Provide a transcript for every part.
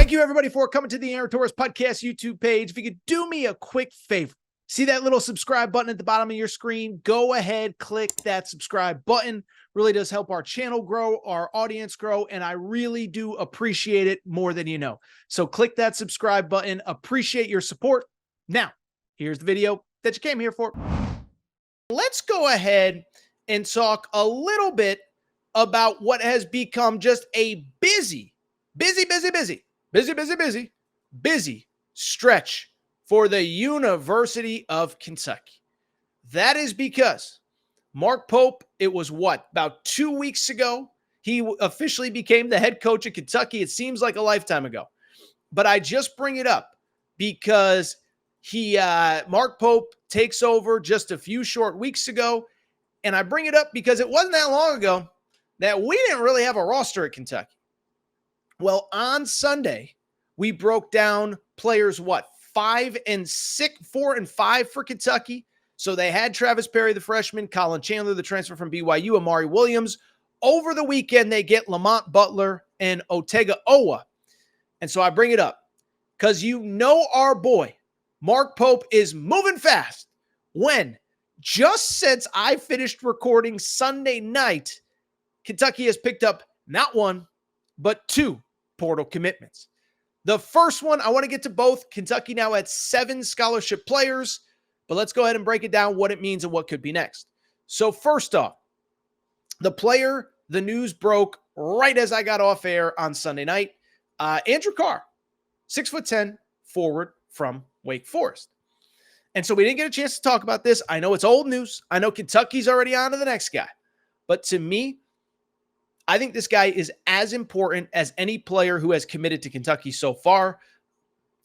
Thank you, everybody, for coming to the Aaron Torres Podcast YouTube page. If you could do me a quick favor, see that little subscribe button at the bottom of your screen? Go ahead, click that subscribe button. Really does help our channel grow, our audience grow, and I really do appreciate it more than you know. So click that subscribe button. Appreciate your support. Now, here's the video that you came here for. Let's go ahead and talk a little bit about what has become just a busy stretch for the University of Kentucky. That is because Mark Pope, it was about 2 weeks ago, he officially became the head coach of Kentucky. It seems like a lifetime ago, but I just bring it up because Mark Pope takes over just a few short weeks ago. And I bring it up because it wasn't that long ago that we didn't really have a roster at Kentucky. Well, on Sunday, we broke down players, 4 and 5 for Kentucky. So they had Travis Perry, the freshman, Colin Chandler, the transfer from BYU, Amari Williams. Over the weekend, they get Lamont Butler and Otega Owa. And so I bring it up because our boy, Mark Pope, is moving fast when just since I finished recording Sunday night, Kentucky has picked up not one, but 2 portal commitments. The first one, I want to get to both. Kentucky now at 7 scholarship players, but let's go ahead and break it down, what it means and what could be next. So first off, the news broke right as I got off air on Sunday night. Andrew Carr, 6'10", forward from Wake Forest. And so we didn't get a chance to talk about this. I know it's old news. I know Kentucky's already on to the next guy. But to me, I think this guy is as important as any player who has committed to Kentucky so far.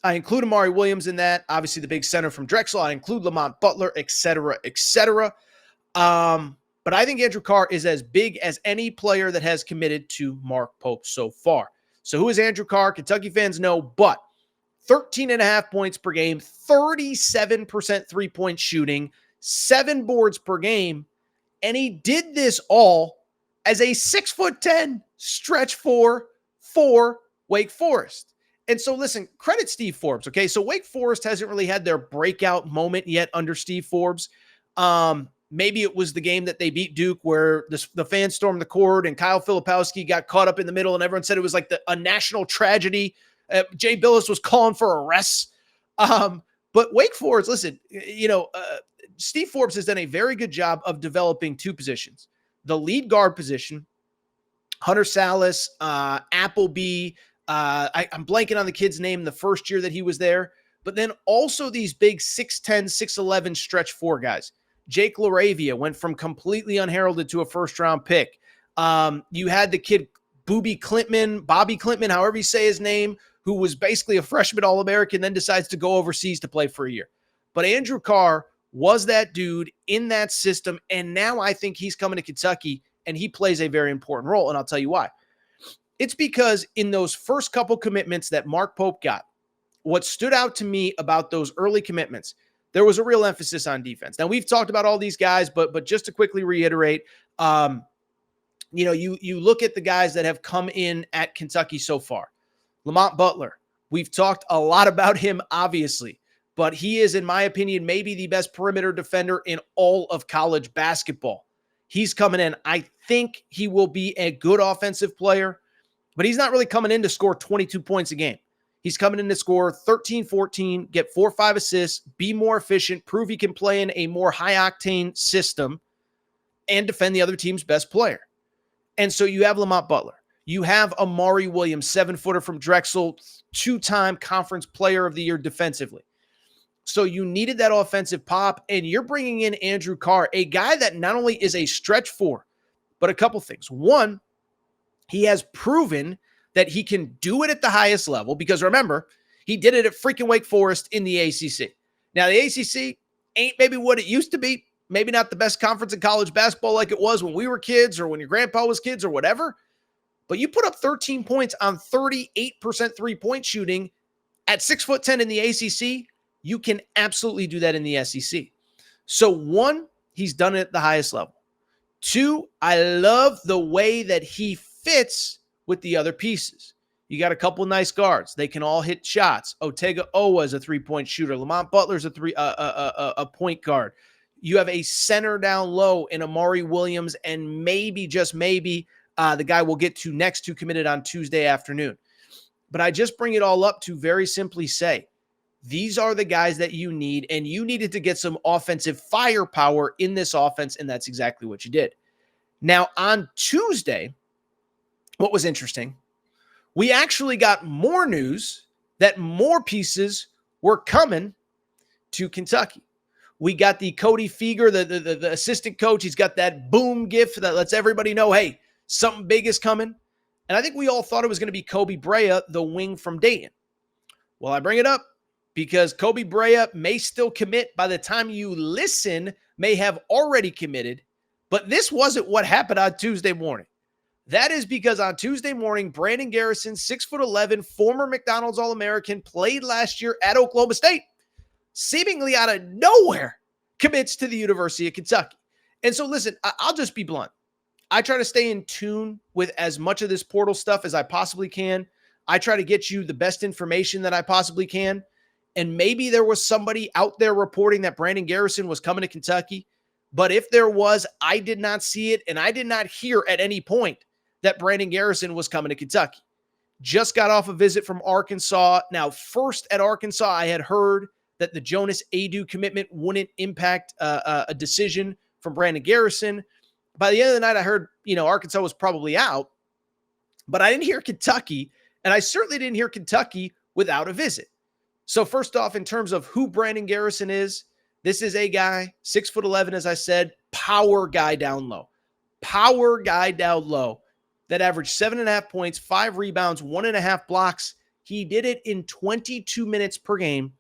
I include Amari Williams in that. Obviously, the big center from Drexel. I include Lamont Butler, et cetera, et cetera. But I think Andrew Carr is as big as any player that has committed to Mark Pope so far. So who is Andrew Carr? Kentucky fans know, but 13.5 points per game, 37% three-point shooting, 7 boards per game, and he did this all as a 6'10" stretch for Wake Forest. And so listen, credit Steve Forbes, okay? So Wake Forest hasn't really had their breakout moment yet under Steve Forbes. Maybe it was the game that they beat Duke where the fans stormed the court and Kyle Filipowski got caught up in the middle and everyone said it was like a national tragedy. Jay Billis was calling for arrests. But Wake Forest, listen, Steve Forbes has done a very good job of developing 2 positions. The lead guard position, Hunter Salas, Appleby. I'm blanking on the kid's name the first year that he was there. But then also these big 6'10", 6'11" stretch 4 guys. Jake LaRavia went from completely unheralded to a first-round pick. You had the kid Bobby Klintman, however you say his name, who was basically a freshman All-American, then decides to go overseas to play for a year. But Andrew Carr was that dude in that system, and now I think he's coming to Kentucky, and he plays a very important role, and I'll tell you why. It's because in those first couple commitments that Mark Pope got, what stood out to me about those early commitments, there was a real emphasis on defense. Now, we've talked about all these guys, but just to quickly reiterate, you look at the guys that have come in at Kentucky so far. Lamont Butler, we've talked a lot about him, obviously, but he is, in my opinion, maybe the best perimeter defender in all of college basketball. He's coming in. I think he will be a good offensive player, but he's not really coming in to score 22 points a game. He's coming in to score 13, 14, get 4 or 5 assists, be more efficient, prove he can play in a more high-octane system, and defend the other team's best player. And so you have Lamont Butler. You have Amari Williams, 7-footer from Drexel, 2-time conference player of the year defensively. So you needed that offensive pop, and you're bringing in Andrew Carr, a guy that not only is a stretch 4, but a couple things. One, he has proven that he can do it at the highest level because, remember, he did it at freaking Wake Forest in the ACC. Now, the ACC ain't maybe what it used to be, maybe not the best conference in college basketball like it was when we were kids or when your grandpa was kids or whatever, but you put up 13 points on 38% three-point shooting at 6'10" in the ACC, you can absolutely do that in the SEC. So 1, he's done it at the highest level. 2, I love the way that he fits with the other pieces. You got a couple nice guards. They can all hit shots. Otega Owa is a three-point shooter. Lamont Butler's a point guard. You have a center down low in Amari Williams, and maybe, just maybe, the guy we'll get to next, who committed on Tuesday afternoon. But I just bring it all up to very simply say, these are the guys that you need, and you needed to get some offensive firepower in this offense, and that's exactly what you did. Now, on Tuesday, what was interesting, we actually got more news that more pieces were coming to Kentucky. We got the Cody Feger, the assistant coach. He's got that boom gift that lets everybody know, hey, something big is coming. And I think we all thought it was going to be Kobe Brea, the wing from Dayton. Well, I bring it up because Kobe Brea may still commit. By the time you listen, may have already committed. But this wasn't what happened on Tuesday morning. That is because on Tuesday morning, Brandon Garrison, 6'11", former McDonald's All-American, played last year at Oklahoma State, seemingly out of nowhere, commits to the University of Kentucky. And so, listen, I'll just be blunt. I try to stay in tune with as much of this portal stuff as I possibly can. I try to get you the best information that I possibly can. And maybe there was somebody out there reporting that Brandon Garrison was coming to Kentucky. But if there was, I did not see it, and I did not hear at any point that Brandon Garrison was coming to Kentucky. Just got off a visit from Arkansas. Now, first at Arkansas, I had heard that the Jonas Adu commitment wouldn't impact a decision from Brandon Garrison. By the end of the night, I heard, Arkansas was probably out, but I didn't hear Kentucky, and I certainly didn't hear Kentucky without a visit. So first off, in terms of who Brandon Garrison is, this is a guy, 6'11", as I said, power guy down low. Power guy down low that averaged 7.5 points, 5 rebounds, 1.5 blocks. He did it in 22 minutes per game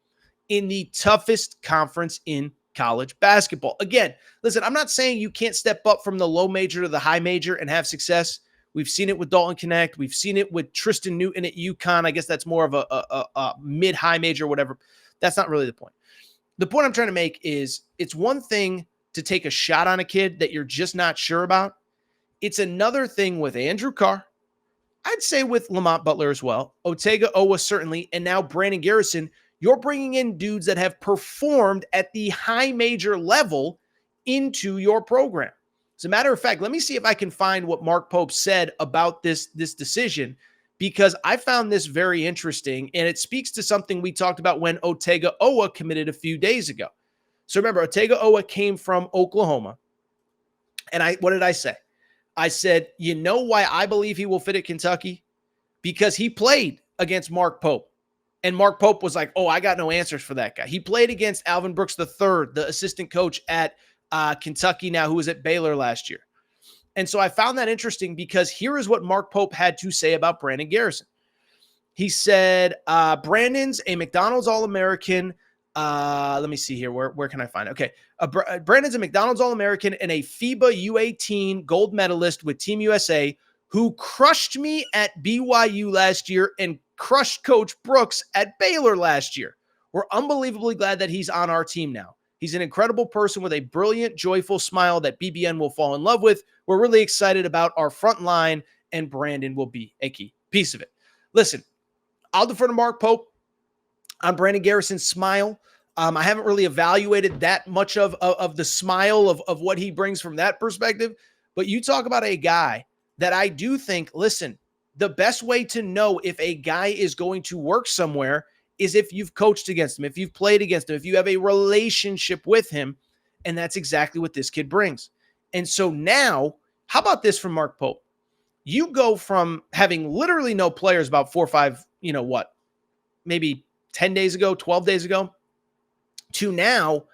in the toughest conference in college basketball. Again, listen, I'm not saying you can't step up from the low major to the high major and have success. We've seen it with Dalton Connect. We've seen it with Tristan Newton at UConn. I guess that's more of a mid-high major, whatever. That's not really the point. The point I'm trying to make is it's one thing to take a shot on a kid that you're just not sure about. It's another thing with Andrew Carr. I'd say with Lamont Butler as well. Otega Owa certainly. And now Brandon Garrison. You're bringing in dudes that have performed at the high major level into your program. As a matter of fact, let me see if I can find what Mark Pope said about this decision, because I found this very interesting, and it speaks to something we talked about when Otega Owa committed a few days ago. So remember, Otega Owa came from Oklahoma, and what did I say? I said, you know why I believe he will fit at Kentucky? Because he played against Mark Pope. And Mark Pope was like, oh, I got no answers for that guy. He played against Alvin Brooks III, the assistant coach at Kentucky now, who was at Baylor last year. And so I found that interesting because here is what Mark Pope had to say about Brandon Garrison. He said, Brandon's a McDonald's All-American. Let me see here. Where can I find it? Okay. Brandon's a McDonald's All-American and a FIBA U18 gold medalist with Team USA who crushed me at BYU last year and crushed Coach Brooks at Baylor last year. We're unbelievably glad that he's on our team now. He's an incredible person with a brilliant, joyful smile that BBN will fall in love with. We're really excited about our front line, and Brandon will be a key piece of it. Listen, I'll defer to Mark Pope on Brandon Garrison's smile. I haven't really evaluated that much of the smile of what he brings from that perspective, but you talk about a guy that I do think, listen, the best way to know if a guy is going to work somewhere is if you've coached against him, if you've played against him, if you have a relationship with him, and that's exactly what this kid brings. And so now, how about this from Mark Pope? You go from having literally no players about 4 or 5, maybe 10 days ago, 12 days ago, to now,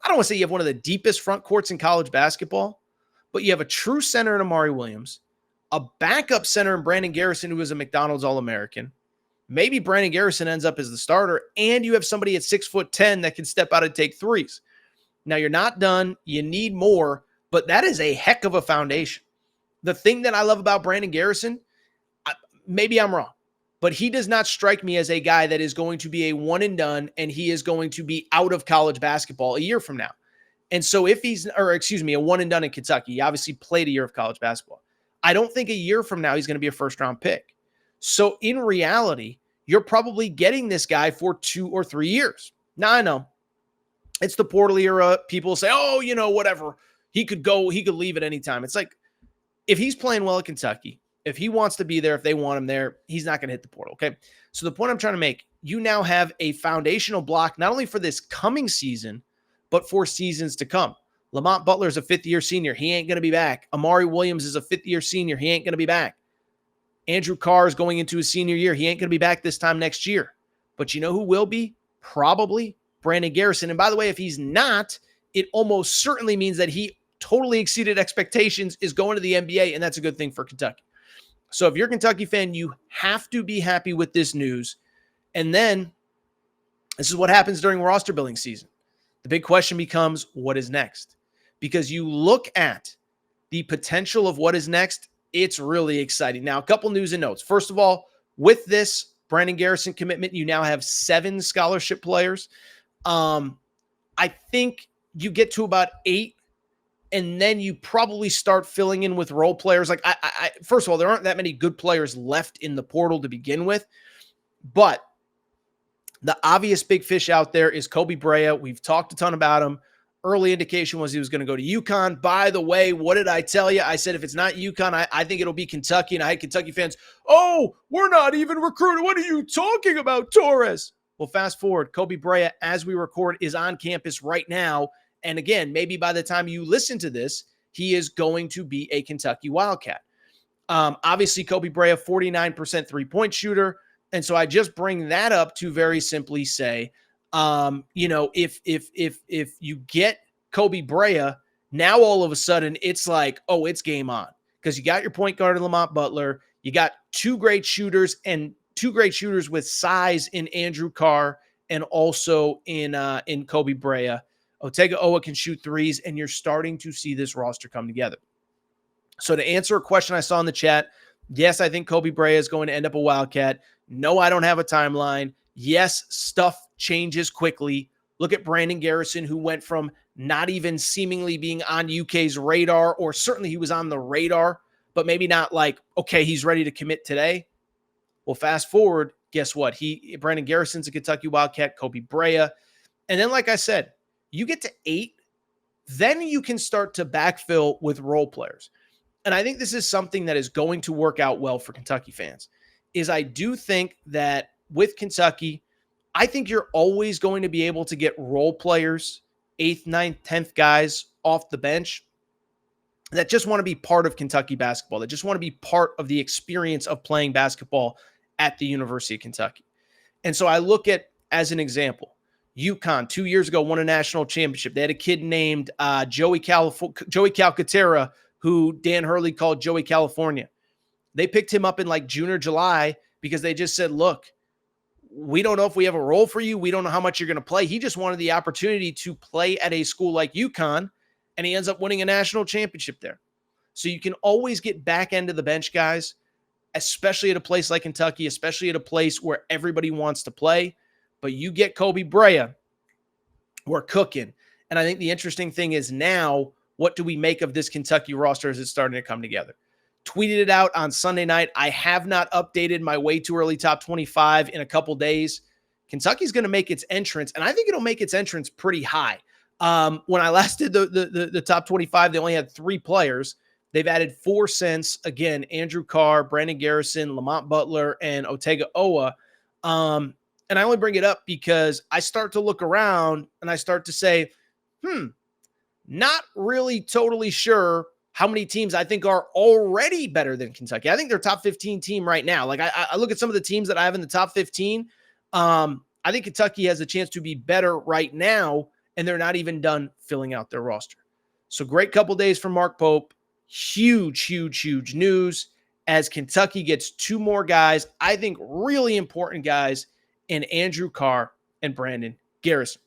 I don't want to say you have one of the deepest front courts in college basketball, but you have a true center in Amari Williams, a backup center in Brandon Garrison, who is a McDonald's All-American. Maybe Brandon Garrison ends up as the starter, and you have somebody at 6'10" that can step out and take threes. Now, you're not done. You need more, but that is a heck of a foundation. The thing that I love about Brandon Garrison, maybe I'm wrong, but he does not strike me as a guy that is going to be a one and done, and he is going to be out of college basketball a year from now. And so a one and done in Kentucky. He obviously played a year of college basketball. I don't think a year from now he's going to be a first-round pick. So in reality, you're probably getting this guy for 2 or 3 years. Now, I know it's the portal era. People say, oh, whatever. He could go, he could leave at any time. It's like, if he's playing well at Kentucky, if he wants to be there, if they want him there, he's not going to hit the portal. Okay. So the point I'm trying to make, you now have a foundational block, not only for this coming season, but for seasons to come. Lamont Butler is a 5th-year senior. He ain't going to be back. Amari Williams is a 5th-year senior. He ain't going to be back. Andrew Carr is going into his senior year. He ain't going to be back this time next year. But you know who will be? Probably Brandon Garrison. And by the way, if he's not, it almost certainly means that he totally exceeded expectations, is going to the NBA, and that's a good thing for Kentucky. So if you're a Kentucky fan, you have to be happy with this news. And then this is what happens during roster building season. The big question becomes, what is next? Because you look at the potential of what is next, it's really exciting. Now, a couple news and notes. First of all, with this Brandon Garrison commitment, you now have 7 scholarship players. I think you get to about 8, and then you probably start filling in with role players. Like, first of all, there aren't that many good players left in the portal to begin with, but the obvious big fish out there is Kobe Brea. We've talked a ton about him. Early indication was he was going to go to UConn. By the way, what did I tell you? I said, if it's not UConn, I think it'll be Kentucky. And I had Kentucky fans, oh, we're not even recruiting. What are you talking about, Torres? Well, fast forward. Kobe Brea, as we record, is on campus right now. And again, maybe by the time you listen to this, he is going to be a Kentucky Wildcat. Obviously, Kobe Brea, 49% three-point shooter. And so I just bring that up to very simply say, if you get Kobe Brea, now all of a sudden it's like, oh, it's game on, because you got your point guard in Lamont Butler. You got 2 great shooters, and 2 great shooters with size in Andrew Carr and also in Kobe Brea. Otega Owa can shoot threes, and you're starting to see this roster come together. So to answer a question I saw in the chat, yes, I think Kobe Brea is going to end up a Wildcat. No, I don't have a timeline. Yes, stuff changes quickly. Look at Brandon Garrison, who went from not even seemingly being on UK's radar, or certainly he was on the radar, but maybe not like, okay, he's ready to commit today. Well, fast forward, guess what? Brandon Garrison's a Kentucky Wildcat, Kobe Brea. And then, like I said, you get to 8, then you can start to backfill with role players. And I think this is something that is going to work out well for Kentucky fans, is I do think that with Kentucky, I think you're always going to be able to get role players, 8th, 9th, 10th guys off the bench that just want to be part of Kentucky basketball, that just want to be part of the experience of playing basketball at the University of Kentucky. And so I look at, as an example, UConn 2 years ago won a national championship. They had a kid named Joey Calcaterra, who Dan Hurley called Joey California. They picked him up in like June or July because they just said, look, we don't know if we have a role for you. We don't know how much you're going to play. He just wanted the opportunity to play at a school like UConn, and he ends up winning a national championship there. So you can always get back end of the bench guys, especially at a place like Kentucky, especially at a place where everybody wants to play. But you get Kobe Brea, we're cooking. And I think the interesting thing is now, what do we make of this Kentucky roster as it's starting to come together? Tweeted it out on Sunday night. I have not updated my way too early top 25 in a couple days. Kentucky's going to make its entrance, and I think it'll make its entrance pretty high. When I last did the top 25, they only had 3 players. They've added 4 since. Again, Andrew Carr, Brandon Garrison, Lamont Butler, and Otega Owa. And I only bring it up because I start to look around and I start to say, not really totally sure how many teams I think are already better than Kentucky. I think they're top 15 team right now. Like I look at some of the teams that I have in the top 15. I think Kentucky has a chance to be better right now, and they're not even done filling out their roster. So great couple days for Mark Pope. Huge, huge, huge news as Kentucky gets 2 more guys, I think really important guys, in Andrew Carr and Brandon Garrison.